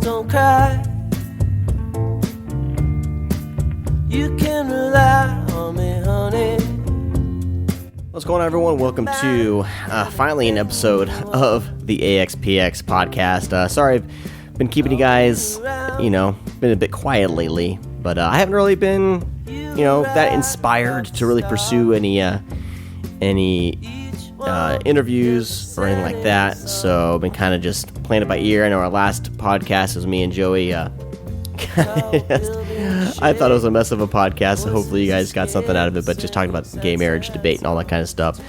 just don't cry. You can rely on me, honey. What's going on, everyone? Welcome to finally an episode of the AxPx podcast. Sorry, I've been keeping you guys, been a bit quiet lately, but I haven't really been, that inspired to really pursue any interviews or anything like that. So I've been kind of just playing it by ear. I know our last podcast was me and Joey. I thought it was a mess of a podcast, so hopefully you guys got something out of it, but just talking about gay marriage debate and all that kind of stuff.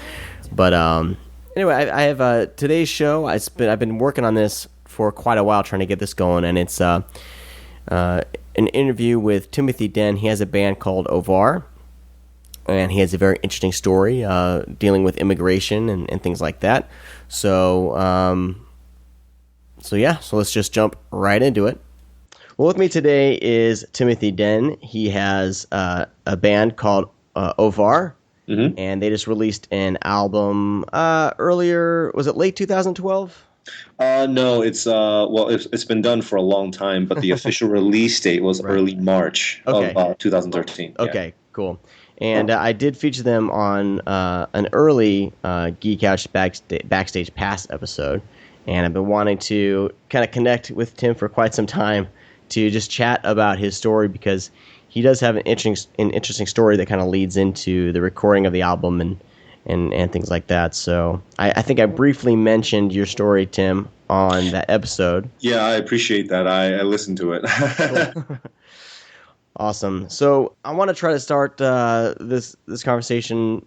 But anyway, I have today's show. I've been working on this for quite a while, trying to get this going, and it's an interview with Timothy Den. He has a band called Ohvaur, and he has a very interesting story dealing with immigration and things like that. So let's just jump right into it. Well, with me today is Timothy Den. He has a band called Ohvaur, and they just released an album earlier. Was it late 2012? No, it's been done for a long time, but the official release date was early March of 2013. Okay, cool. And I did feature them on an early Geek Couch Backstage Pass episode, and I've been wanting to kind of connect with Tim for quite some time to just chat about his story, because he does have an interesting story that kind of leads into the recording of the album and things like that. So I think I briefly mentioned your story, Tim, on that episode. Yeah, I appreciate that. I listened to it. Cool. Awesome. So I want to try to start this conversation.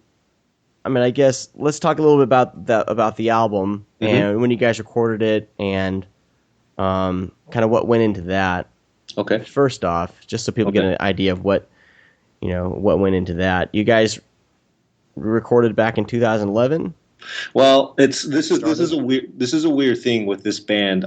I mean, I guess let's talk a little bit about the album and when you guys recorded it and kind of what went into that. Okay. First off, just so people get an idea of what went into that. You guys recorded back in 2011. Well, this is a weird thing with this band.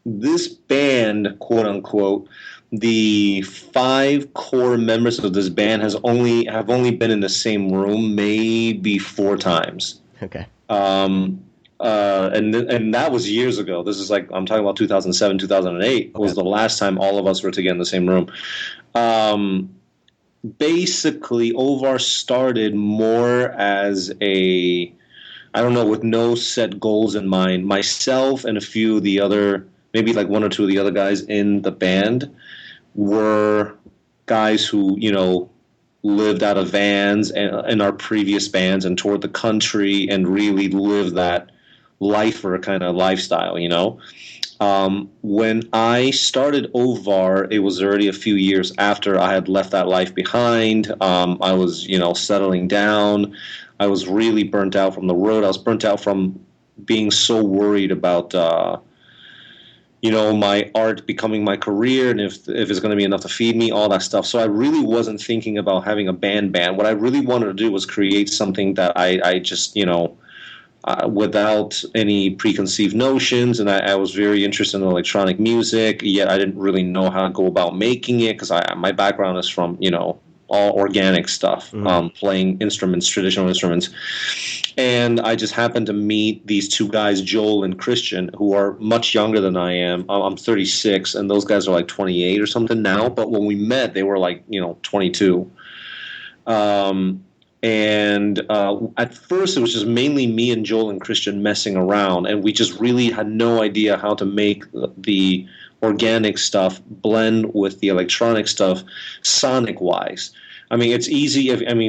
This band, quote unquote, the 5 core members of this band have only been in the same room maybe 4 times. Okay. And that was years ago. This is like, I'm talking about 2007, 2008 was the last time all of us were together in the same room. Basically, Ohvaur started more as with no set goals in mind. Myself and a few of the other, maybe like 1 or 2 of the other guys in the band were guys who, lived out of vans in our previous bands and toured the country and really lived that lifer kind of lifestyle, When I started Ohvaur, it was already a few years after I had left that life behind. I was, settling down. I was really burnt out from the road. I was burnt out from being so worried about, my art becoming my career and if it's going to be enough to feed me, all that stuff. So I really wasn't thinking about having a band. What I really wanted to do was create something that I just, without any preconceived notions, and I was very interested in electronic music, yet I didn't really know how to go about making it, because my background is from, all organic stuff, playing instruments, traditional instruments. And I just happened to meet these 2 guys, Joel and Christian, who are much younger than I am. I'm 36, and those guys are like 28 or something now, but when we met, they were like, 22. And at first, it was just mainly me and Joel and Christian messing around, and we just really had no idea how to make the organic stuff blend with the electronic stuff sonic-wise. I mean, it's easy if you ever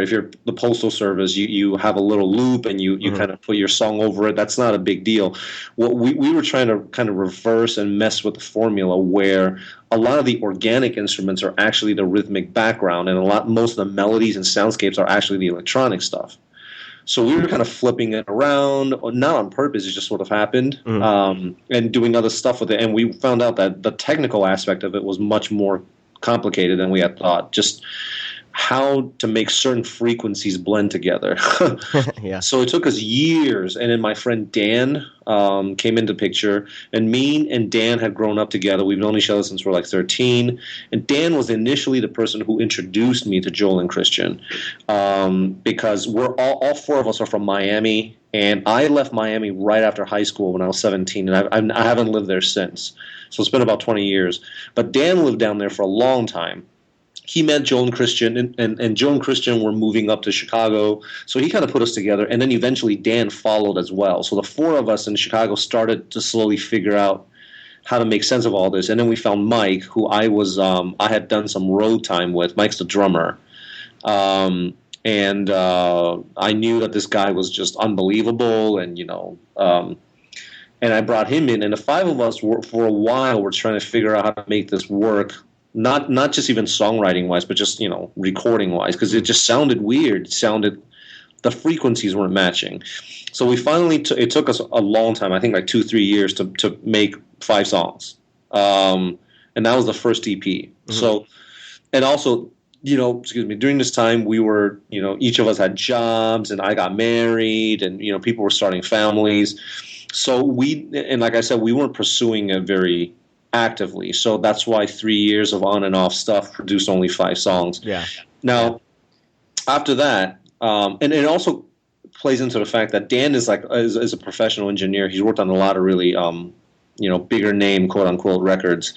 if you're the Postal Service, you have a little loop and you kind of put your song over it. That's not a big deal. What we were trying to kind of reverse and mess with the formula, where a lot of the organic instruments are actually the rhythmic background, and most of the melodies and soundscapes are actually the electronic stuff. So we were kind of flipping it around, not on purpose, it just sort of happened, and doing other stuff with it. And we found out that the technical aspect of it was much more complicated than we had thought. Just how to make certain frequencies blend together. Yeah. So it took us years, and then my friend Dan came into picture, and me and Dan had grown up together. We've known each other since we were like 13, and Dan was initially the person who introduced me to Joel and Christian, because we're all 4 of us are from Miami, And I left Miami right after high school when I was 17, and I haven't lived there since. So it's been about 20 years. But Dan lived down there for a long time. He met Joel and Christian, and Joel and Christian were moving up to Chicago. So he kind of put us together, and then eventually Dan followed as well. So the four of us in Chicago started to slowly figure out how to make sense of all this. And then we found Mike, who I had done some road time with. Mike's the drummer. And I knew that this guy was just unbelievable, and and I brought him in, and the five of us were, for a while, were trying to figure out how to make this work, not just even songwriting wise, but just recording wise, because it just sounded weird. The frequencies weren't matching. So we finally it took us a long time, I think like 2-3 years to make 5 songs, and that was the first EP. Mm-hmm. So, and also, during this time we were, each of us had jobs, and I got married, and people were starting families. So and like I said, we weren't pursuing it very actively. So that's why 3 years of on and off stuff produced only 5 songs. Yeah. Now, after that, and it also plays into the fact that Dan is a professional engineer. He's worked on a lot of really, bigger name, quote unquote, records.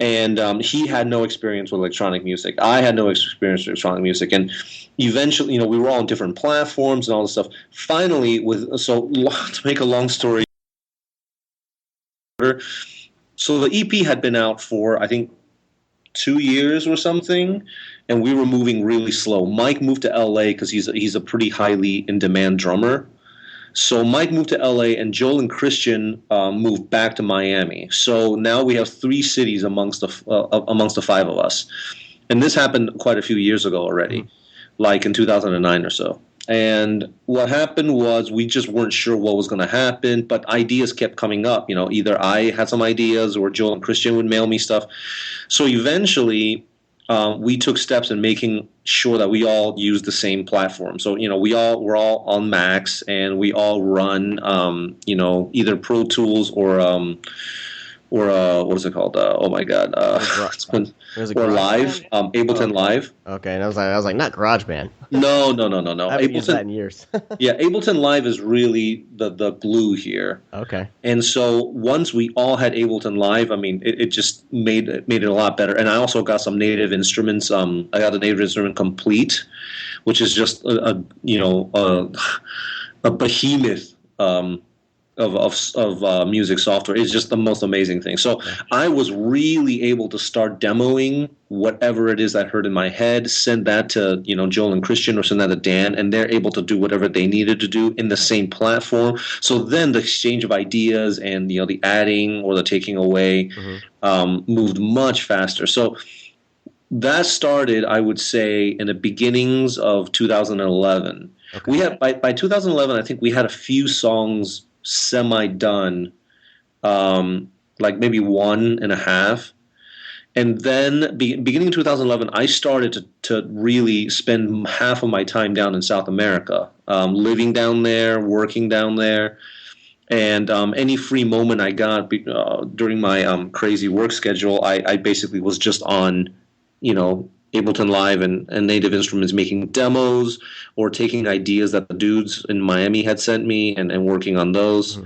And he had no experience with electronic music. I had no experience with electronic music. And eventually, we were all on different platforms and all this stuff. Finally, to make a long story shorter, so the EP had been out for, I think, 2 years or something, and we were moving really slow. Mike moved to L.A. because he's a pretty highly in-demand drummer. So Mike moved to L.A., and Joel and Christian moved back to Miami. So now we have 3 cities amongst the 5 of us. And this happened quite a few years ago already, like in 2009 or so. And what happened was we just weren't sure what was going to happen, but ideas kept coming up. Either I had some ideas or Joel and Christian would mail me stuff. So eventually we took steps in making sure that we all use the same platform. So, we're all on Macs, and we all run, either Pro Tools or what is it called? Oh my God. Or Live, Ableton Live. Okay, and I was like, not GarageBand. No. I haven't used that in years. Yeah, Ableton Live is really the glue here. Okay. And so once we all had Ableton Live, I mean, it just made it a lot better. And I also got some native instruments. I got the native instrument Complete, which is just a behemoth of music software. Is just the most amazing thing. So I was really able to start demoing whatever it is I heard in my head, send that to Joel and Christian, or send that to Dan, and they're able to do whatever they needed to do in the same platform. So then the exchange of ideas and the adding or the taking away moved much faster. So that started, I would say, in the beginnings of 2011. Okay. We had by 2011, I think we had a few songs semi-done, like maybe 1.5. And then beginning 2011, I started to really spend half of my time down in South America, living down there, working down there. And any free moment I got during my crazy work schedule, I basically was just on, Ableton Live and Native Instruments, making demos or taking ideas that the dudes in Miami had sent me and working on those.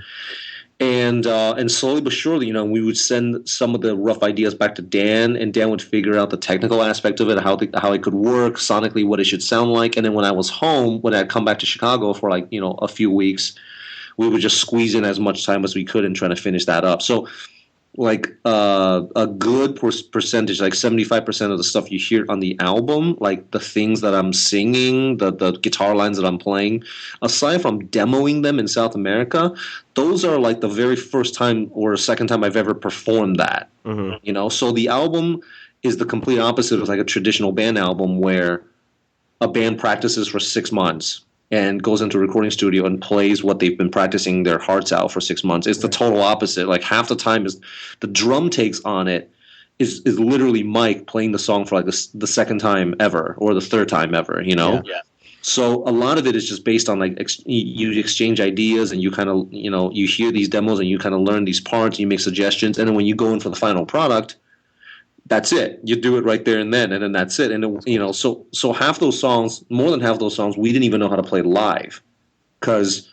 And slowly but surely, we would send some of the rough ideas back to Dan, and Dan would figure out the technical aspect of it, how it could work, sonically, what it should sound like. And then when I was home, when I'd come back to Chicago for a few weeks, we would just squeeze in as much time as we could and try to finish that up. So a good percentage, like 75% of the stuff you hear on the album, like the things that I'm singing, the guitar lines that I'm playing, aside from demoing them in South America, those are like the very first time or second time I've ever performed that. So the album is the complete opposite of like a traditional band album where a band practices for 6 months and goes into a recording studio and plays what they've been practicing their hearts out for 6 months. It's the total opposite. Like half the time is the drum takes on it is literally Mike playing the song for like the second time ever or the third time ever, Yeah. So a lot of it is just based on like you exchange ideas, and you kind of, you hear these demos and you kind of learn these parts, and you make suggestions. And then when you go in for the final product, that's it. You do it right there and then that's it. And so half those songs, more than half those songs, we didn't even know how to play live, because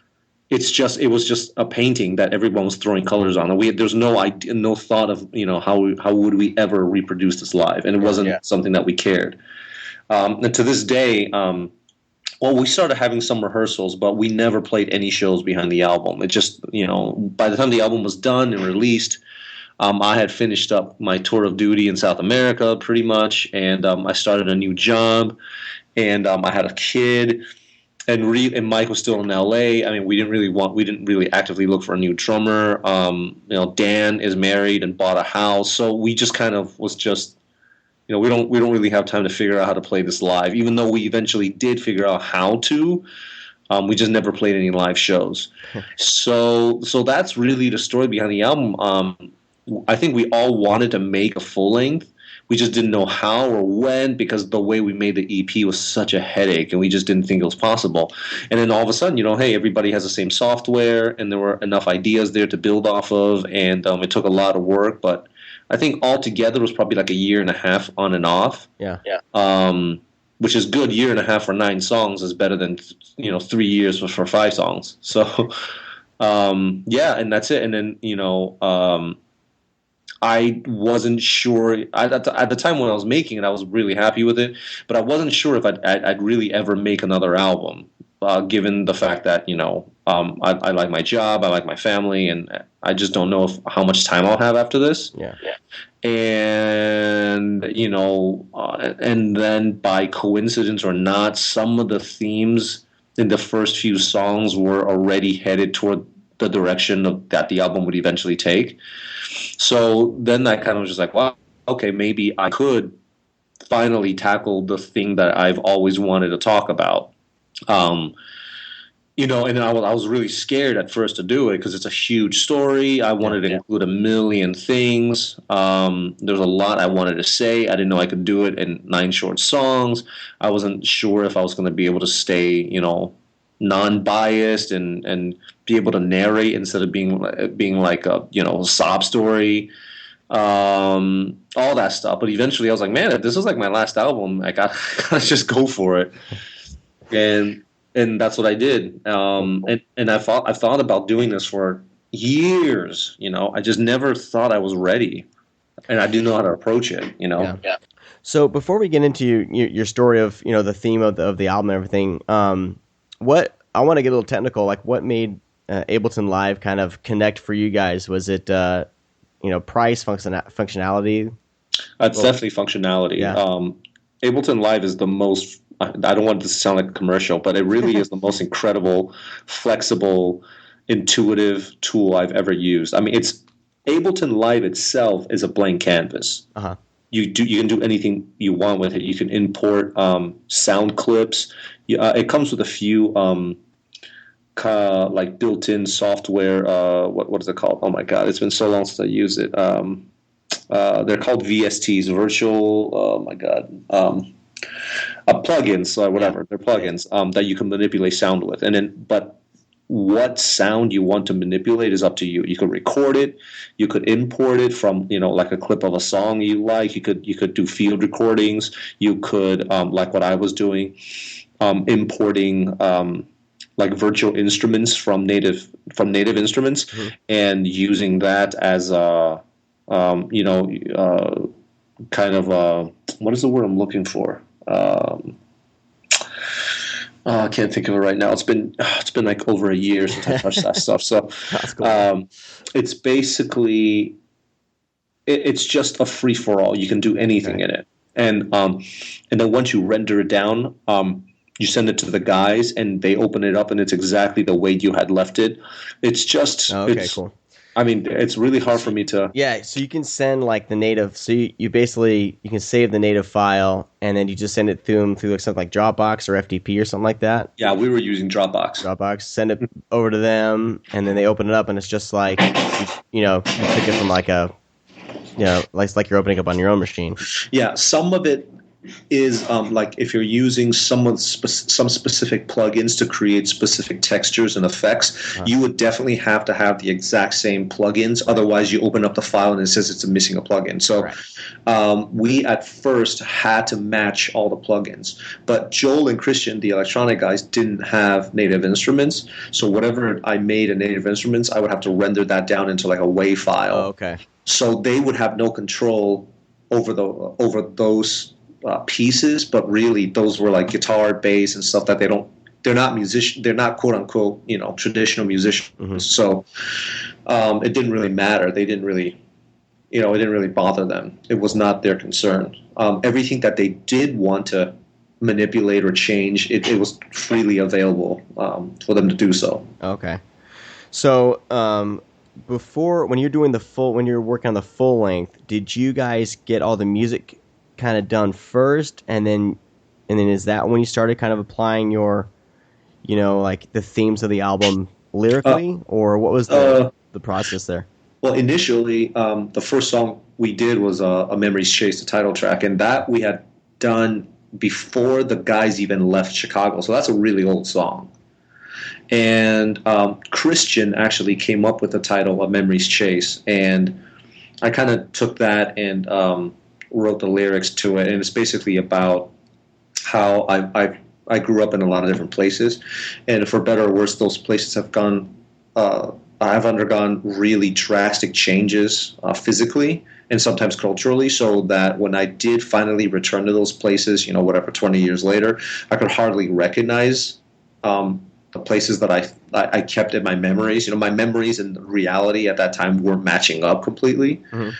it was just a painting that everyone was throwing colors on, and there's no idea, no thought of how would we ever reproduce this live, and it wasn't something that we cared. And to this day, well, we started having some rehearsals, but we never played any shows behind the album. It just, by the time the album was done and released, I had finished up my tour of duty in South America pretty much, and I started a new job, and I had a kid. And Mike was still in L.A. I mean, we didn't really actively look for a new drummer. Dan is married and bought a house, so we just kind of was just, we don't really have time to figure out how to play this live. Even though we eventually did figure out how to, we just never played any live shows. So that's really the story behind the album. I think we all wanted to make a full length. We just didn't know how or when, because the way we made the EP was such a headache, and we just didn't think it was possible. And then all of a sudden, hey, everybody has the same software, and there were enough ideas there to build off of, and it took a lot of work. But I think altogether it was probably like a year and a half on and off. Yeah. Which is good. Year and a half for 9 songs is better than 3 years for 5 songs. So and that's it. And then I wasn't sure at the time when I was making it. I was really happy with it, but I wasn't sure if I'd really ever make another album, given the fact that I like my job, I like my family, and I just don't know how much time I'll have after this. Yeah. And and then by coincidence or not, some of the themes in the first few songs were already headed toward the direction that the album would eventually take. So then I kind of was just like, wow, okay, maybe I could finally tackle the thing that I've always wanted to talk about. And I was really scared at first to do it because it's a huge story. I wanted to include a million things. There's a lot I wanted to say. I didn't know I could do it in 9 short songs. I wasn't sure if I was going to be able to stay, non-biased and be able to narrate instead of being like a sob story, all that stuff. But eventually I was like, man, if this is like my last album, I gotta just go for it. And that's what I did. And I thought about doing this for years. I just never thought I was ready, and I didn't know how to approach it. Yeah. So before we get into your story of the theme of the album and everything, what I want to get a little technical. Like, what made Ableton Live kind of connect for you guys? Was it price, functionality? It's definitely functionality. Yeah. Ableton Live is the most. I don't want this to sound like a commercial, but it really is the most incredible, flexible, intuitive tool I've ever used. I mean, Ableton Live itself is a blank canvas. Uh-huh. You can do anything you want with it. You can import sound clips. It comes with a few like built-in software. What is it called? Oh my God, it's been so long since I used it. They're called VSTs, virtual. Oh my God. Plugins, whatever. They're plugins that you can manipulate sound with, but what sound you want to manipulate is up to you. You could record it, you could import it from like a clip of a song you like. You could do field recordings. You could like what I was doing, importing like virtual instruments from native instruments, mm-hmm. and using that as a kind of what is the word I'm looking for? I can't think of it right now. It's been like over a year since I touched that stuff. So cool. It's basically it's just a free for all. You can do anything in it, and then once you render it down, you send it to the guys, and they open it up, and it's exactly the way you had left it. It's just cool. I mean, it's really hard for me to... Yeah, so you can send like the native... So you basically, you can save the native file, and then you just send it through something like Dropbox or FTP or something like that. Yeah, we were using Dropbox. Send it over to them, and then they open it up, and it's just like, you took it from like a... like you're opening up on your own machine. Yeah, some of it is like if you're using some specific plugins to create specific textures and effects, you would definitely have to have the exact same plugins. Otherwise, you open up the file and it says it's missing a plugin. So we at first had to match all the plugins. But Joel and Christian, the electronic guys, didn't have native instruments. So whatever I made in native instruments, I would have to render that down into like a WAV file. Oh, okay. So they would have no control over those pieces, but really those were like guitar, bass, and stuff that they're not quote unquote, traditional musicians. Mm-hmm. So it didn't really matter. They didn't really, it didn't really bother them. It was not their concern. Everything that they did want to manipulate or change, it was freely available for them to do so. Okay. So before, when you're working on the full length, did you guys get all the music kind of done first, and then is that when you started kind of applying your, like the themes of the album lyrically, or what was the process there? Well, initially, the first song we did was A Memory's Chase, the title track, and that we had done before the guys even left Chicago, so that's a really old song. And Christian actually came up with the title A Memory's Chase, and I kind of took that and wrote the lyrics to it, and it's basically about how I grew up in a lot of different places, and for better or worse, those places have I've undergone really drastic changes physically and sometimes culturally, so that when I did finally return to those places, 20 years later, I could hardly recognize the places that I kept in my memories. My memories and reality at that time weren't matching up completely, mm-hmm.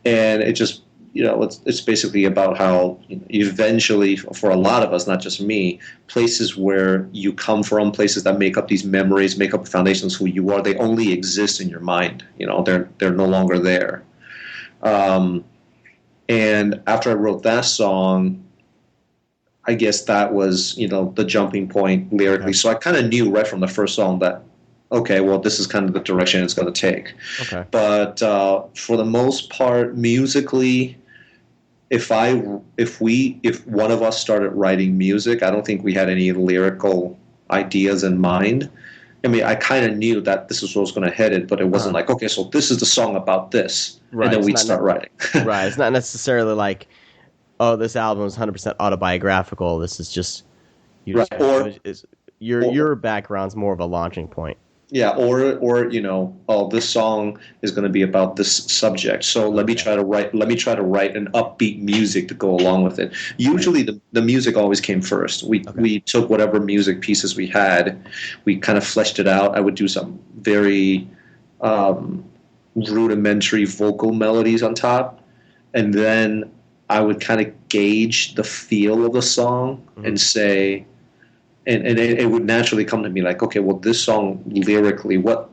And it just it's basically about how eventually, for a lot of us, not just me, places where you come from, places that make up these memories, make up the foundations of who you are, they only exist in your mind. They're no longer there. And after I wrote that song, I guess that was, the jumping point lyrically. So I kind of knew right from the first song that, okay, well, this is kind of the direction it's going to take. Okay. But for the most part, musically, if one of us started writing music, I don't think we had any lyrical ideas in mind. I mean, I kind of knew that this is where I was going to head it, but it wasn't like, okay, so this is the song about this, right. And then we'd start writing. Right. It's not necessarily like, oh, this album is 100% autobiographical. This is just, your background's more of a launching point. Yeah, or oh, this song is going to be about this subject, so let me try to write an upbeat music to go along with it. Usually, the music always came first. We took whatever music pieces we had, we kind of fleshed it out. I would do some very rudimentary vocal melodies on top, and then I would kind of gauge the feel of the song, mm-hmm. and say. And it would naturally come to me like, okay, well, this song lyrically, what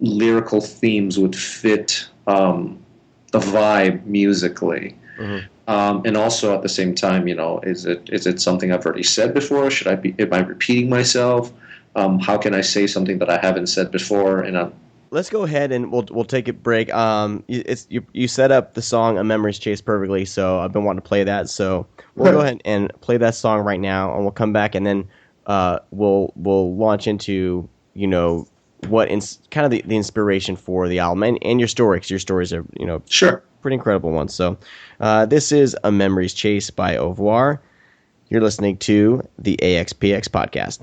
lyrical themes would fit the vibe musically? Mm-hmm. And also at the same time, is it something I've already said before? Am I repeating myself? How can I say something that I haven't said before? And let's go ahead and we'll take a break. You set up the song "A Memory's Chase" perfectly, so I've been wanting to play that. So we'll go ahead and play that song right now, and we'll come back, and then we'll launch into what kind of the inspiration for the album and your story, because your stories are sure pretty incredible ones. So this is "A Memory's Chase" by Ohvaur. You're listening to the AxPx podcast.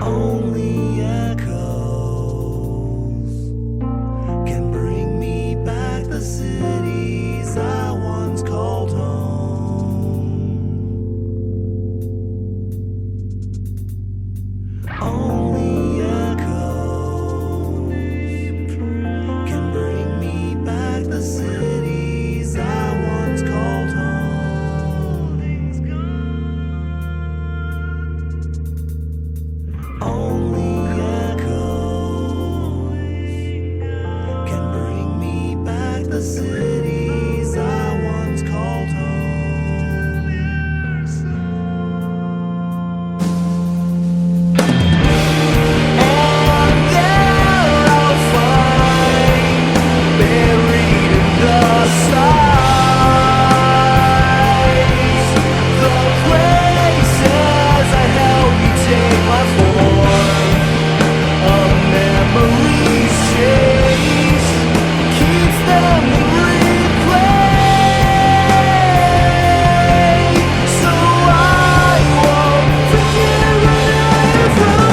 Only echoes can bring me back the cities I once called home. Only echoes can bring me back the cities I once called home. Only echoes can bring me back the cities I once called home. And there I'll find, buried in the sides, the places I held you take my form. A memory's chase keeps them in replay, so I won't forget where I'm from.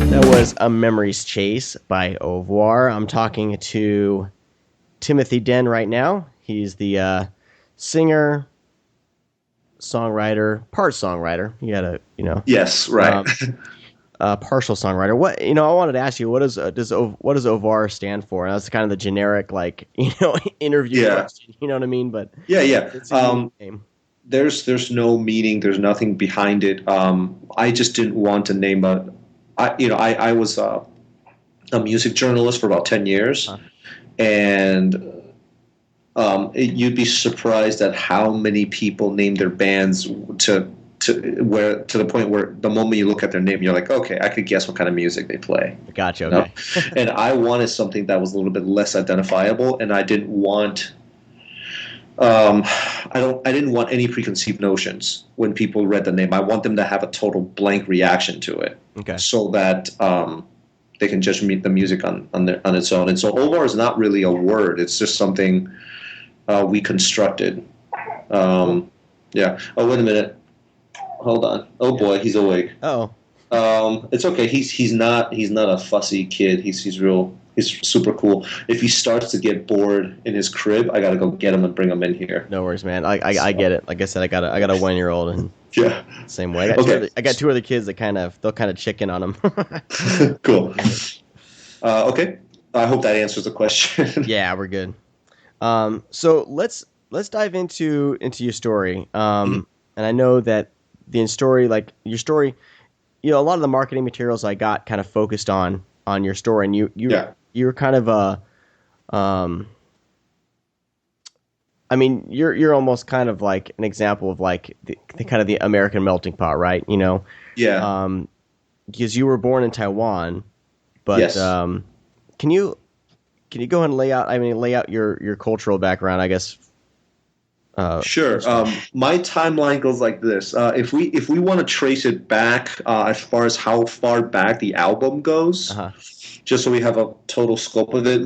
That was A Memory's Chase by Ohvaur. I'm talking to Timothy Den right now. He's the singer, songwriter, part songwriter. You gotta, Yes, right. partial songwriter. What I wanted to ask you, what does Ohvaur stand for? And that's kind of the generic, interview Yeah. question. You know what I mean? But Yeah. it's a unique name. There's no meaning. There's nothing behind it. I just didn't want to name I was a music journalist for about 10 years, and you'd be surprised at how many people name their bands to the point where the moment you look at their name, you're like, okay, I could guess what kind of music they play. Gotcha. You know? Okay. And I wanted something that was a little bit less identifiable, and I didn't want. I didn't want any preconceived notions when people read the name. I want them to have a total blank reaction to it, Okay. so that they can judge the music on its own. And so Ohvaur is not really a word; it's just something we constructed. Yeah. Oh, wait a minute. Hold on. Oh boy, he's awake. Oh. It's okay. He's not a fussy kid. He's super cool. If he starts to get bored in his crib, I gotta go get him and bring him in here. No worries, man. I get it. Like I said, I got a 1-year-old, and Yeah. same way. I got two other kids that they'll kind of chicken on them. Cool. Okay. I hope that answers the question. Yeah, we're good. So let's dive into your story. And I know that your story, a lot of the marketing materials I got kind of focused on your story, and you're kind of you're almost kind of like an example of like the kind of the American melting pot, right? Yeah. Because you were born in Taiwan, but Yes. Can you go ahead and lay out your cultural background, I guess? Sure. My timeline goes like this. If we want to trace it back as far as how far back the album goes, just so we have a total scope of it,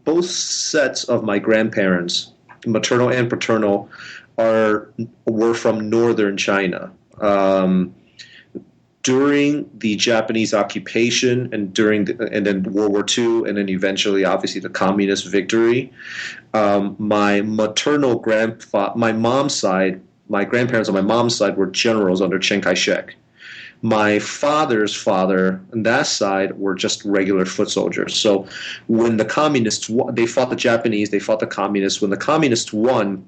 both sets of my grandparents, maternal and paternal, were from northern China. During the Japanese occupation and then World War II, and then eventually, obviously, the communist victory, my maternal my mom's side, my grandparents on my mom's side were generals under Chiang Kai-shek. My father's father on that side were just regular foot soldiers. So when the communists, they fought the Japanese, they fought the communists. When the communists won,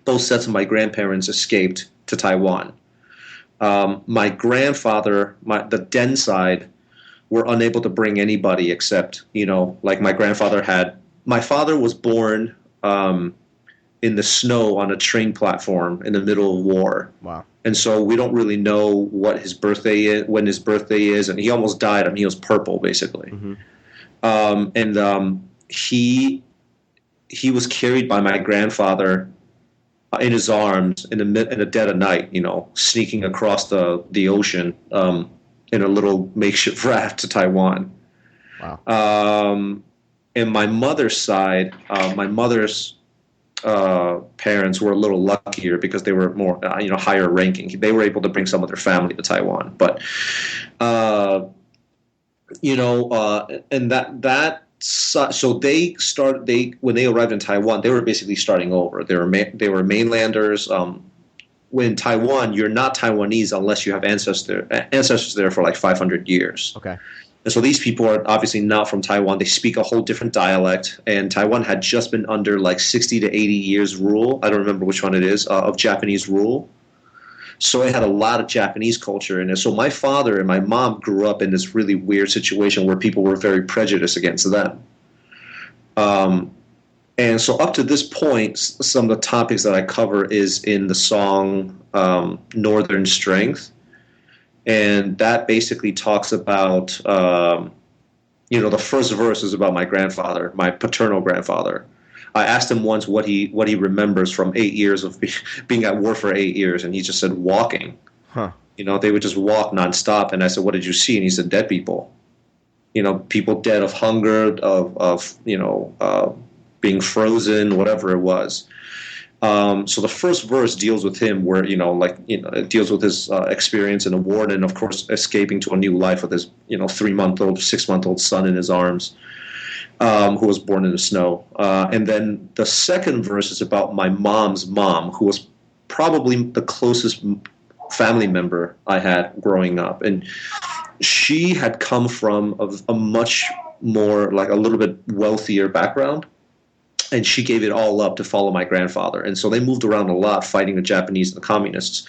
both sets of my grandparents escaped to Taiwan. My grandfather, the Den side, were unable to bring anybody except, like my grandfather had. My father was born in the snow on a train platform in the middle of war. Wow. And so we don't really know what his birthday is, when his birthday is, and he almost died. I mean, he was purple, basically. He was carried by my grandfather in his arms in the dead of night, sneaking across the ocean in a little makeshift raft to Taiwan. Wow. And my mother's side, my mother's parents were a little luckier because they were more, higher ranking. They were able to bring some of their family to Taiwan, but and so when they arrived in Taiwan, they were basically starting over. They were mainlanders. When Taiwan, you're not Taiwanese unless you have ancestors there for like 500 years. Okay. And so these people are obviously not from Taiwan. They speak a whole different dialect. And Taiwan had just been under like 60 to 80 years rule. I don't remember which one it is, of Japanese rule. So it had a lot of Japanese culture in it. So my father and my mom grew up in this really weird situation where people were very prejudiced against them. And so up to this point, some of the topics that I cover is in the song Northern Strength. And that basically talks about, the first verse is about my grandfather, my paternal grandfather. I asked him once what he remembers from 8 years of being at war for 8 years, and he just said walking. Huh. They would just walk nonstop. And I said, "What did you see?" And he said, "Dead people. People dead of hunger, of being frozen, whatever it was." So the first verse deals with him, where it deals with his experience in the war, and then of course escaping to a new life with his 3-month-old, 6-month-old son in his arms. Who was born in the snow. And then the second verse is about my mom's mom, who was probably the closest family member I had growing up. And she had come from a much more, like a little bit wealthier background. And she gave it all up to follow my grandfather. And so they moved around a lot, fighting the Japanese and the communists.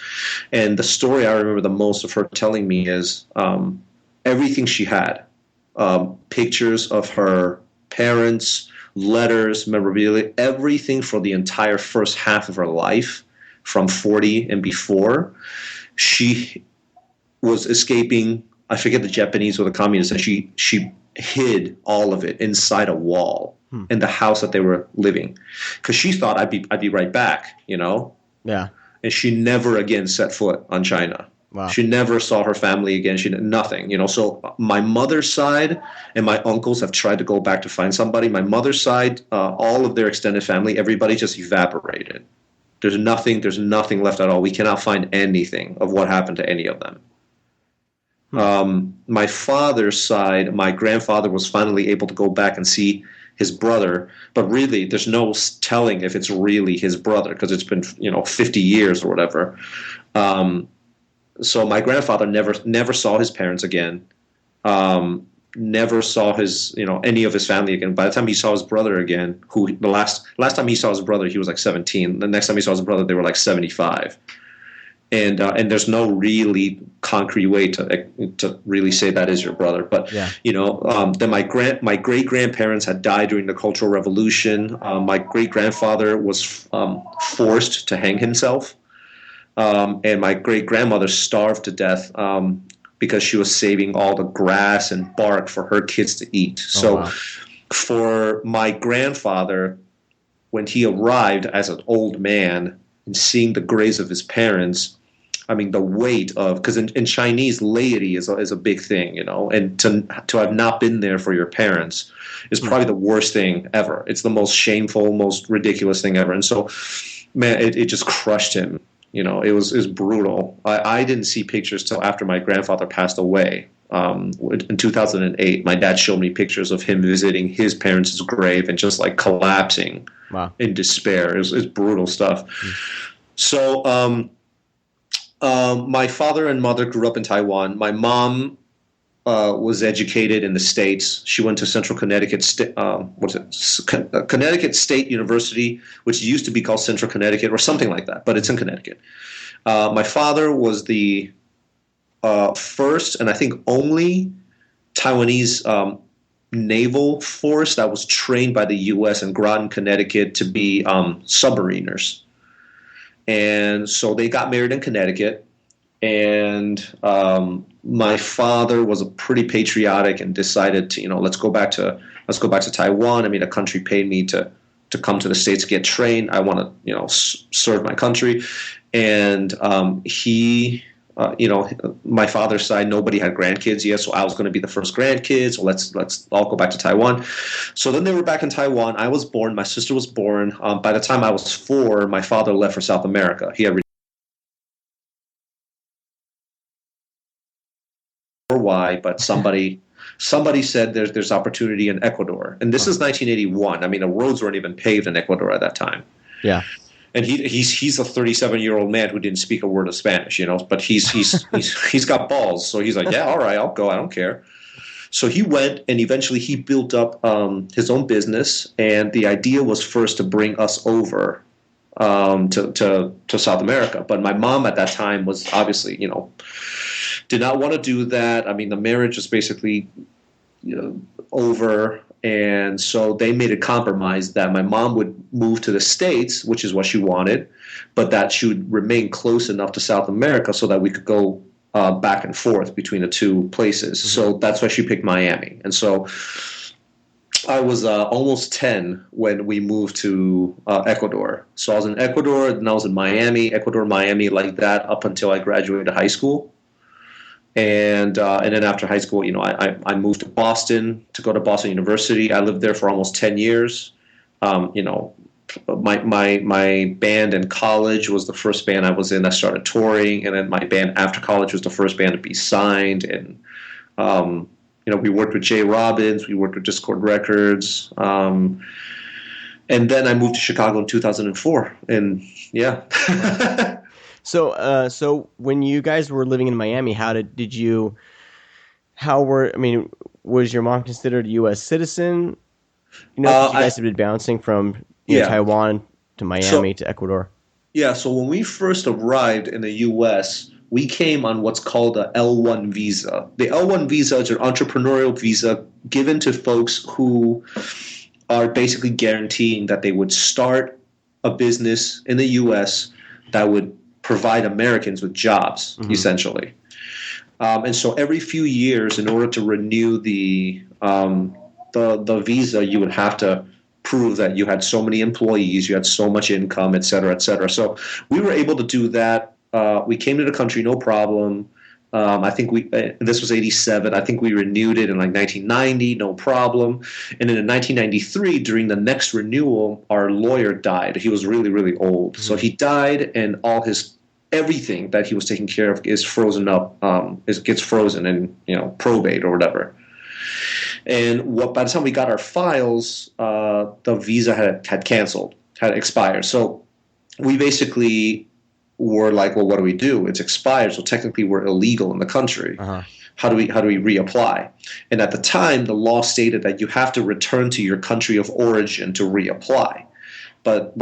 And the story I remember the most of her telling me is everything she had, pictures of her parents, letters, memorabilia, everything for the entire first half of her life, from 40 and before. She was escaping, I forget the Japanese or the communists, and she hid all of it inside a wall in the house that they were living, because she thought I'd be right back, Yeah. And she never again set foot on China. Wow. She never saw her family again. She did nothing, So my mother's side and my uncles have tried to go back to find somebody. My mother's side, all of their extended family, everybody just evaporated. There's nothing left at all. We cannot find anything of what happened to any of them. My father's side, my grandfather was finally able to go back and see his brother, but really there's no telling if it's really his brother, because it's been 50 years or whatever. So my grandfather never saw his parents again, never saw his any of his family again. By the time he saw his brother again, who the last time he saw his brother, he was like 17. The next time he saw his brother, they were like 75. And there's no really concrete way to really say that is your brother. But yeah. Then my great grandparents had died during the Cultural Revolution. My great grandfather was forced to hang himself. And my great-grandmother starved to death because she was saving all the grass and bark for her kids to eat. Wow. For my grandfather, when he arrived as an old man and seeing the graves of his parents, I mean, the weight of, because in Chinese, laity is a big thing, and to have not been there for your parents is probably the worst thing ever. It's the most shameful, most ridiculous thing ever. And so, man, it just crushed him. It was brutal. I didn't see pictures till after my grandfather passed away. In 2008, my dad showed me pictures of him visiting his parents' grave and just like collapsing in despair. It was brutal stuff. So my father and mother grew up in Taiwan. My mom was educated in the States. She went to Central Connecticut Connecticut State University, which used to be called Central Connecticut or something like that, but it's in Connecticut. My father was the first and I think only Taiwanese naval force that was trained by the U.S. in Groton, Connecticut to be submariners. And so they got married in Connecticut. And my father was pretty patriotic and decided to, let's go back to Taiwan. I mean, the country paid me to come to the States to get trained. I want to, serve my country. And my father's side, nobody had grandkids yet, so I was going to be the first grandkid. So let's all go back to Taiwan. So then they were back in Taiwan. I was born. My sister was born. By the time I was 4, my father left for South America. He had why, but somebody said there's opportunity in Ecuador, and this is 1981. I mean, the roads weren't even paved in Ecuador at that time. Yeah. And he's a 37-year-old man who didn't speak a word of Spanish, but he's got balls. So he's like, yeah, all right, I'll go. I don't care. So he went, and eventually he built up his own business. And the idea was first to bring us over to South America. But my mom at that time was obviously, did not want to do that. I mean, the marriage was basically, over. And so they made a compromise that my mom would move to the States, which is what she wanted, but that she would remain close enough to South America so that we could go back and forth between the two places. Mm-hmm. So that's why she picked Miami. And so I was almost 10 when we moved to Ecuador. So I was in Ecuador, and I was in Miami, Ecuador, Miami, like that up until I graduated high school. And then after high school, I moved to Boston to go to Boston University. I lived there for almost 10 years. My band in college was the first band I was in. I started touring, and then my band after college was the first band to be signed. And we worked with Jay Robbins, we worked with Discord Records, and then I moved to Chicago in 2004. And yeah. So when you guys were living in Miami, was your mom considered a U.S. citizen? You guys have been bouncing from Taiwan to Miami to Ecuador. Yeah, so when we first arrived in the U.S., we came on what's called the L1 visa. The L1 visa is an entrepreneurial visa given to folks who are basically guaranteeing that they would start a business in the U.S. that would provide Americans with jobs, mm-hmm. essentially. And so every few years, in order to renew the visa, you would have to prove that you had so many employees, you had so much income, et cetera, et cetera. So we were able to do that. We came to the country, no problem. I think this was 87. I think we renewed it in like 1990, no problem. And then in 1993, during the next renewal, our lawyer died. He was really, really old. Mm-hmm. So he died, and everything that he was taking care of is frozen up, gets frozen in, probate or whatever. And by the time we got our files, the visa had canceled, had expired. So we basically were like, well, what do we do? It's expired, so technically we're illegal in the country. Uh-huh. How do we reapply? And at the time, the law stated that you have to return to your country of origin to reapply. But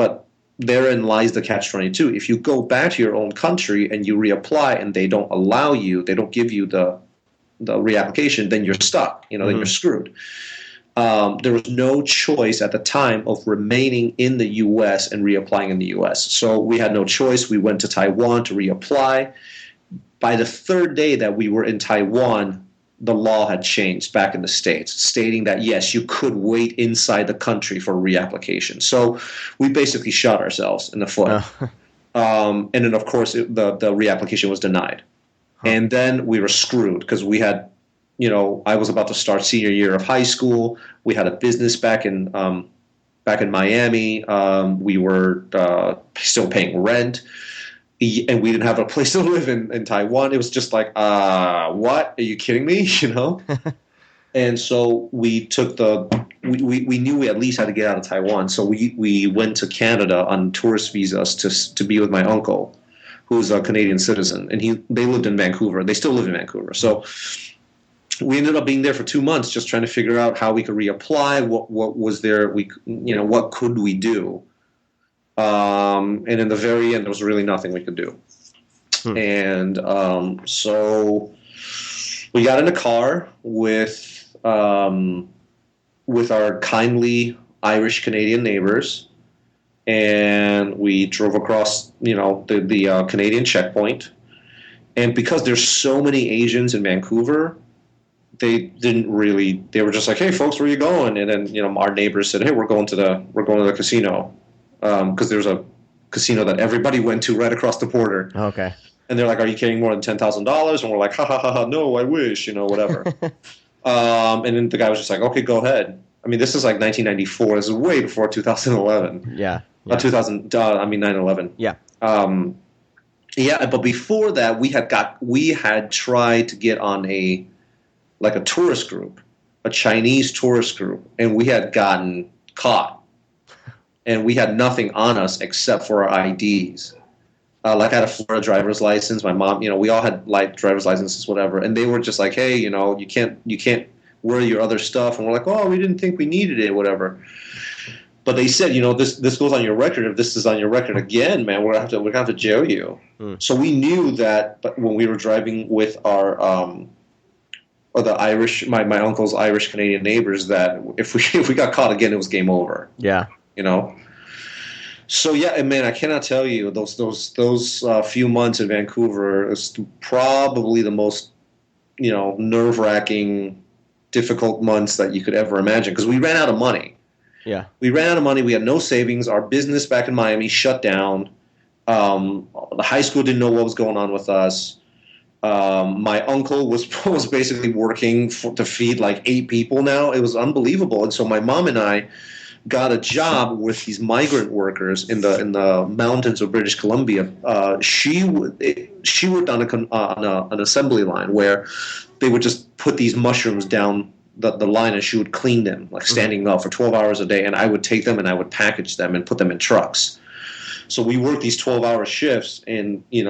therein lies the catch-22. If you go back to your own country and you reapply and they don't allow you, they don't give you the reapplication, then you're stuck. Then you're screwed. There was no choice at the time of remaining in the U.S. and reapplying in the U.S. So we had no choice. We went to Taiwan to reapply. By the third day that we were in Taiwan, the law had changed back in the States, stating that, yes, you could wait inside the country for reapplication. So we basically shot ourselves in the foot. And then, of course, the reapplication was denied. Huh. And then we were screwed because we had, I was about to start senior year of high school. We had a business back in Miami. We were still paying rent. And we didn't have a place to live in Taiwan. It was just like, what? Are you kidding me? And so we took we knew we at least had to get out of Taiwan. So we went to Canada on tourist visas to be with my uncle, who's a Canadian citizen. And they lived in Vancouver. They still live in Vancouver. So we ended up being there for 2 months, just trying to figure out how we could reapply. What was there? What could we do? And in the very end, there was really nothing we could do. And so we got in a car with with our kindly Irish Canadian neighbors, and we drove across, the Canadian checkpoint. And because there's so many Asians in Vancouver, they were just like, "Hey, folks, where are you going?" And then, our neighbors said, "Hey, we're going to the casino," because there's a casino that everybody went to right across the border. Okay. And they're like, "Are you carrying more than $10,000?" And we're like, "Ha ha ha ha! No, I wish, whatever." And then the guy was just like, "Okay, go ahead." I mean, this is like 1994. This is way before 2011. Yeah. 2000. 9/11. Yeah. Yeah, but before that, we had tried to get on a tourist group, a Chinese tourist group, and we had gotten caught, and we had nothing on us except for our IDs. I had a Florida driver's license. My mom, we all had light driver's licenses, whatever, and they were just like, "Hey, you can't wear your other stuff," and we're like, "Oh, we didn't think we needed it, whatever." But they said, this goes on your record. If this is on your record again, man, we're gonna have to jail you. So we knew that, but when we were driving with our or the Irish, my uncle's Irish Canadian neighbors, that if we got caught again, it was game over. Yeah. So yeah, and man, I cannot tell you those few months in Vancouver is probably the most nerve-wracking, difficult months that you could ever imagine, because we ran out of money. Yeah. We ran out of money. We had no savings. Our business back in Miami shut down. The high school didn't know what was going on with us. My uncle was basically working to feed like 8 people now. It was unbelievable. And so my mom and I got a job with these migrant workers in the mountains of British Columbia. She worked on an assembly line where they would just put these mushrooms down the line, and she would clean them, like standing up for 12 hours a day, and I would take them and I would package them and put them in trucks. So we worked these 12-hour shifts, and in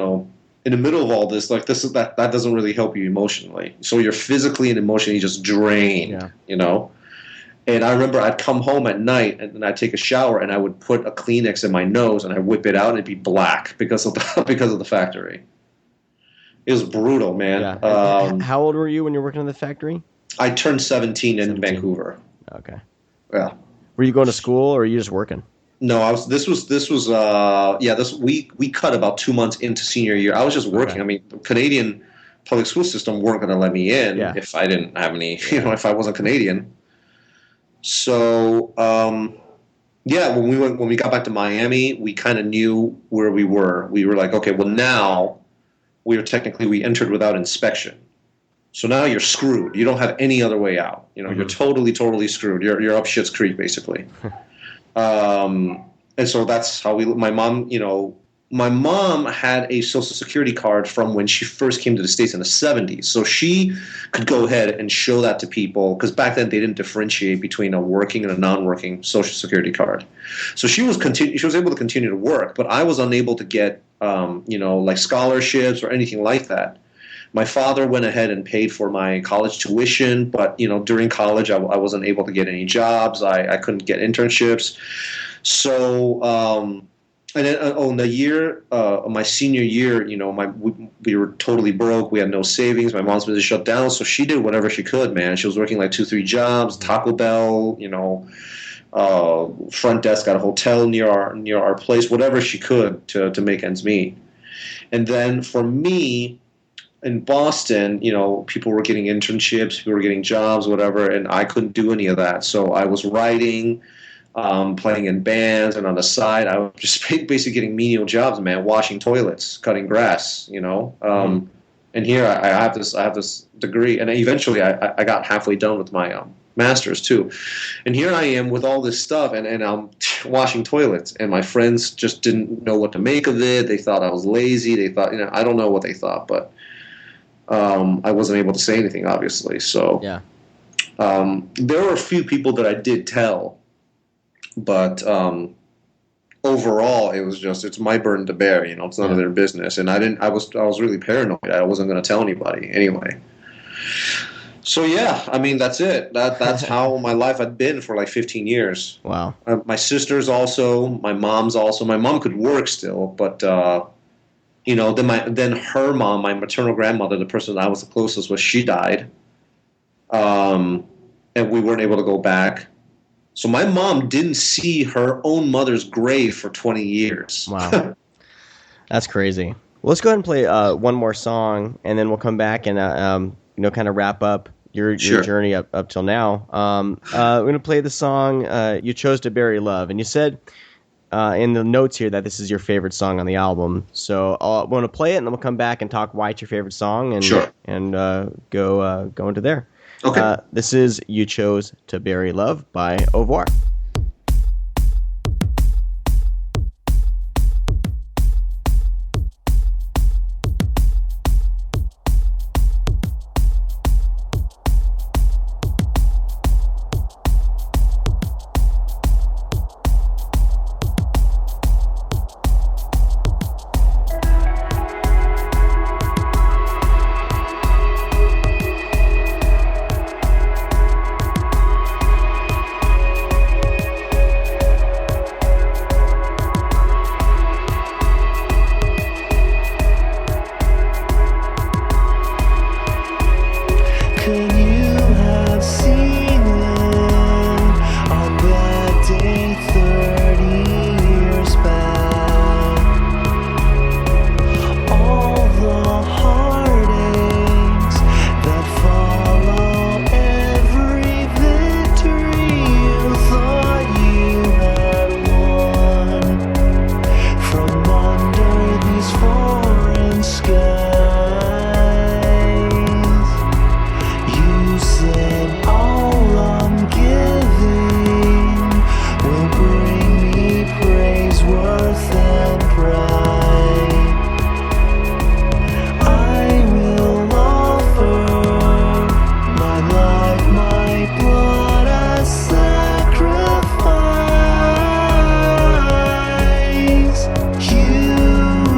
the middle of all this, that doesn't really help you emotionally. So you're physically and emotionally just drained, And I remember I'd come home at night and I'd take a shower and I would put a Kleenex in my nose and I'd whip it out and it'd be black because of the factory. It was brutal, man. Yeah. How old were you when you were working in the factory? I turned 17 in Vancouver. Okay. Yeah. Were you going to school or were you just working? No, we cut about 2 months into senior year. I was just working. Okay. I mean, the Canadian public school system weren't going to let me in if I didn't have any, if I wasn't Canadian. So, when we got back to Miami, we kind of knew where we were. We were like, okay, well now we entered without inspection. So now you're screwed. You don't have any other way out. You're totally, totally screwed. You're up shit's creek, basically. And so that's how my mom had a Social Security card from when she first came to the States in the 70s. So she could go ahead and show that to people, because back then they didn't differentiate between a working and a non-working Social Security card. So she was able to continue to work, but I was unable to get, scholarships or anything like that. My father went ahead and paid for my college tuition, but during college I wasn't able to get any jobs. I couldn't get internships. So and then the year, my senior year, we were totally broke. We had no savings. My mom's business shut down, so she did whatever she could. Man, she was working like 2-3 jobs, Taco Bell, front desk at a hotel near our place, whatever she could to make ends meet. And then for me, in Boston, people were getting internships, people were getting jobs, whatever, and I couldn't do any of that. So I was writing, playing in bands, and on the side, I was just basically getting menial jobs, man, washing toilets, cutting grass, And here I have this degree, and eventually I got halfway done with my master's too. And here I am with all this stuff, and I'm washing toilets, and my friends just didn't know what to make of it. They thought I was lazy. They thought, I don't know what they thought, but I wasn't able to say anything, obviously. So yeah. There were a few people that I did tell, but overall, it's my burden to bear. It's none of their business, and I was really paranoid. I wasn't going to tell anybody anyway. So yeah, I mean that's it. That's how my life had been for like 15 years. Wow. My sisters also, my mom's also. My mom could work still, but then her mom, my maternal grandmother, the person that I was the closest with, she died. And and we weren't able to go back. So my mom didn't see her own mother's grave for 20 years. Wow. That's crazy. Well, let's go ahead and play one more song, and then we'll come back and kind of wrap up your journey up till now. We're going to play the song "You Chose to Bury Love," and you said in the notes here that this is your favorite song on the album. So we're going to play it, and then we'll come back and talk why it's your favorite song, and go into there. Okay. This is "You Chose to Bury Love" by Ohvaur. Could you have seen it on that day 30 years back? All the heartaches that follow every victory you thought you had won from under these foreign skies. You said all I'm giving will bring me praise, worth, and pride. I will offer my life, my blood as sacrifice. You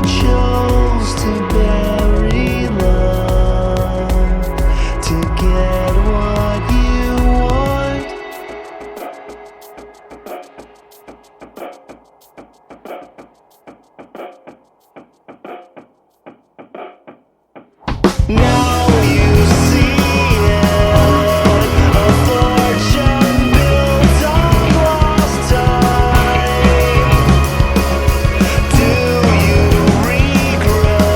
chose to bury love to get what you want. Now you see it, a fortune built on lost time. Do you regret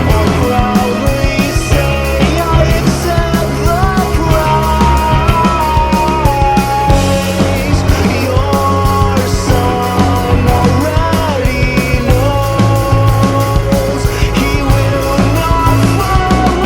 or proudly say I accept the prize? Your son already knows he will not follow.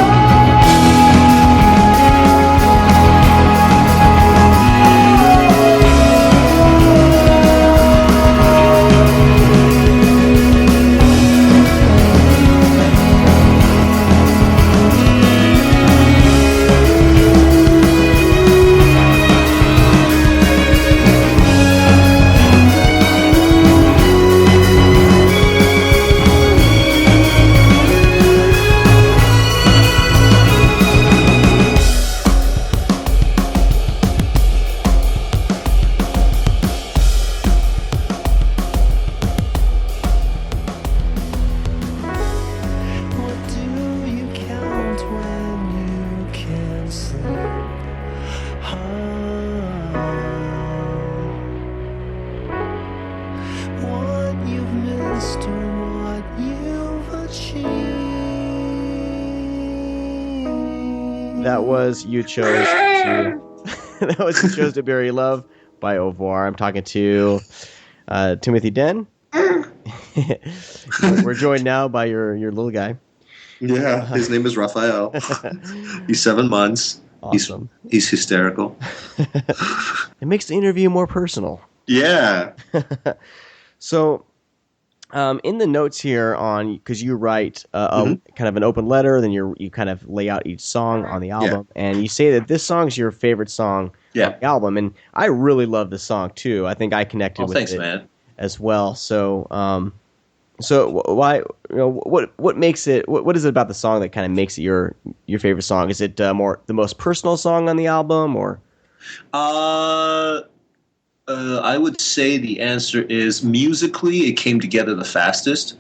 What do you count when you can't sleep? What you've missed or what you've achieved. That was "You Chose to." That was "You Chose to Bury Love" by Ohvaur. I'm talking to Timothy Den. We're joined now by your little guy. Yeah, his name is Raphael. He's 7 months. Awesome. He's hysterical. It makes the interview more personal. Yeah. So, in the notes here because you write kind of an open letter, then you kind of lay out each song on the album, and you say that this song's your favorite song on the album, and I really love this song too. I think I connected with it man. as well. So, why? What makes it? What is it about the song that kind of makes it your favorite song? Is it more the most personal song on the album, or? I would say the answer is musically it came together the fastest.